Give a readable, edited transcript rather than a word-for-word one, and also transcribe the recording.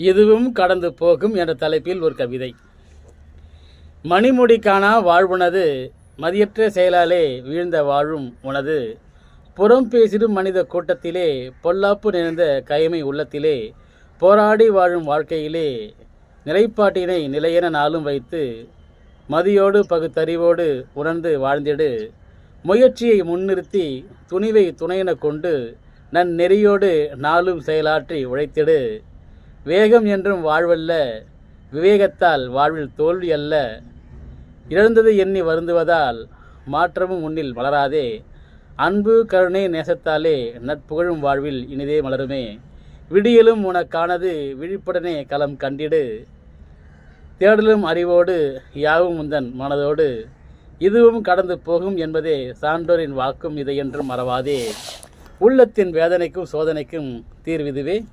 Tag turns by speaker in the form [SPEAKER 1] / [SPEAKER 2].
[SPEAKER 1] இதுவும் கடந்து போகும் என்ற தலைப்பில் ஒரு கவிதை. மணிமுடி காணா வாழ்வுனது, மதியற்ற செயலாலே வீழ்ந்த வாழும் உனது. புறம் பேசிடும் மனித கூட்டத்திலே, பொல்லாப்பு நிறைந்த கைமை உள்ளத்திலே, போராடி வாழும் வாழ்க்கையிலே நிலைப்பாட்டினை நிலையென நாளும் வைத்து, மதியோடு பகுத்தறிவோடு உணர்ந்து வாழ்ந்திடு. முயற்சியை முன்னிறுத்தி துணிவை துணையென கொண்டு, நன்னெறியோடு நாளும் செயலாற்றி உழைத்திடு. வேகம் என்றும் வாழ்வல்ல, விவேகத்தால் வாழ்வில் தோல்வி அல்ல. இழந்தது எண்ணி வருந்துவதால் மாற்றமும் உன்னில் வளராதே. அன்பு கருணை நேசத்தாலே நட்புகழும் வாழ்வில் இனிதே மலருமே. விடியலும் உனக்கானது, விழிப்புடனே களம் கண்டிடு. தேடலும் அறிவோடு யாவும் உந்தன் மனதோடு. இதுவும் கடந்து போகும் என்பதே சான்றோரின் வாக்கும், இதை என்றும் மறவாதே. உள்ளத்தின் வேதனைக்கும் சோதனைக்கும் தீர்விதுவே.